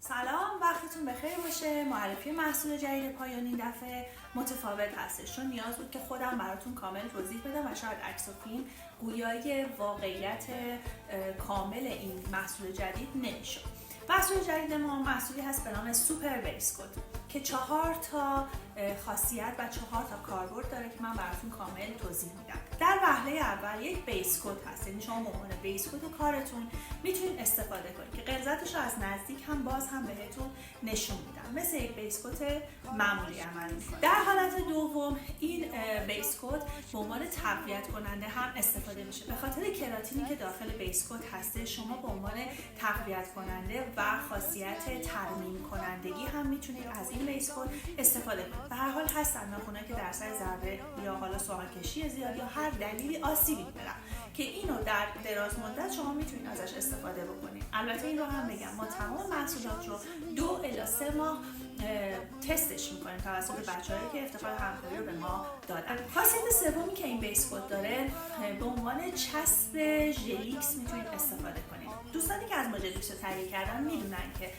سلام، وقتتون بخیر باشه. معرفی محصول جدید پایان این دفعه متفاوت هستش، چون نیاز بود که خودم براتون کامل توضیح بدم و شاید عکس و فیلم گویای واقعیت کامل این محصول جدید نمیشد. محصول جدید ما محصولی هست به نام سوپر بیس کد که 4 تا خاصیت و 4 تا کاربرد داره که من براتون کامل توضیح میدم. در وهله اول یک بیس کد هست، یعنی شما به عنوان بیس کد کارتون میتونید استفاده کنید که غلظتش رو از نزدیک هم باز هم بهتون نشون میدم. مثل یک بیس کد معمولی عمل میکنه. در حالت دوم این بیس کد به عنوان تقویت کننده هم استفاده میشه. به خاطر کراتینی که داخل بیس کد هسته، شما به عنوان تقویت کننده و خاصیت ترمیم کنندگی هم میتونید از این بیس کد استفاده کنید. به هر حال هستن ناخنایی که درصد ضربه یا حالا سوراخ‌کشی زیاد یا هر دلیلی آسیبی میبرن که اینو در دراز مدت شما میتونید ازش استفاده بکنید. البته این رو هم بگم، ما تمام محصولات رو 2 الی 3 ماه تستش میکنیم توسط بچه‌هایی که افتخار همکاری رو به ما دادن. خاصیت سومی که این بیس کد داره، به عنوان چسب ژلیکس میتونید استفاده کنید. دوستانی که از ما ژلیکس رو تهیه کردن میدونن که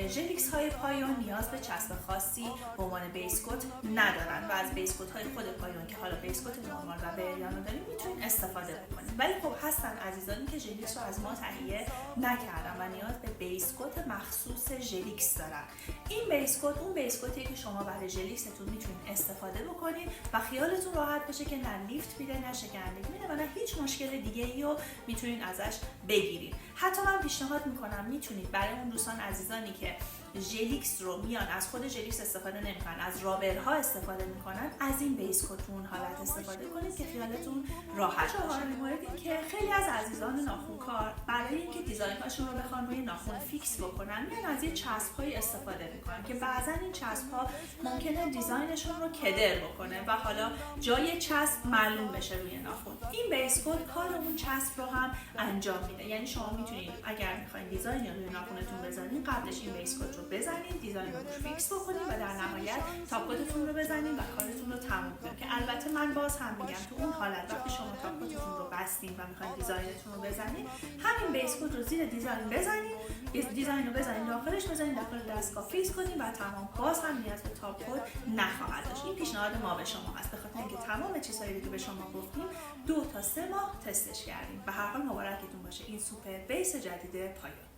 ژلیکس های پایان نیاز به چسب خاصی به عنوان بیس کد ندارن و از بیس کد های خود پایان که حالا بیس کد نرمال و بریانو داریم میتونید استفاده بکنید. ولی خب هستن عزیزانی که ژلیکس رو از ما تهیه نکردن و نیاز به بیس کد مخصوص ژلیکس دارن. این بیس کد اون بیس کدیه که شما برای ژلیکستون میتونید استفاده بکنید و خیالتون راحت بشه که نه لیفت میده، نه شکندگی میده و نه هیچ مشکل دیگه ای رو میتونید ازش بگیرید. حتی من پیشنهاد میکنم میتونید برای اون دوستان عزیزانی که ژلیکس رو میان از خود ژلیکس استفاده نمیکنن، از رابرها استفاده میکنن، از این بیس کد اون حالت استفاده کنید که خیالتون راحت باشه. مورد این که خیلی از عزیزان ناخن‌کار برای اینکه دیزاین هاشون رو بخوان روی ناخن فیکس بکنن میان از یه چسب‌هایی استفاده میکنن که بعضن این چسب‌ها ممکنه دیزاینشون رو کدر بکنه و حالا جای چسب معلوم بشه روی ناخن. این بیس کد کار اون چسب رو هم انجام میده. یعنی شما میتونید اگر میخواین دیزاین روی ناخنتون بزنید، قبلش این بیس کد رو بزنید، دیزاین رو فیکس بکنید و در نهایت تاپ کدتون رو بزنید و کارتون رو تموم کنید. که البته من باز هم میگم تو اون حالت وقتی شما تاپ کدتون رو بستین و میخواین دیزاینتون رو بزنید، همین بیس کد رو زیر دیزاین بزنید، دیزاین رو بزنید داخلش، بزنید داخل دستگاه فیکس کنید و تمام. باز هم نیاز به تاپ کد نخواهد داشت. این پیشنهاد ما به شما هست، به خاطر اینکه تمام چیزهایی که به شما گفتیم 2 تا 3 ماه تستش کردیم. به هر حال مبارکتون باشه این سوپر بیس جدید پایان.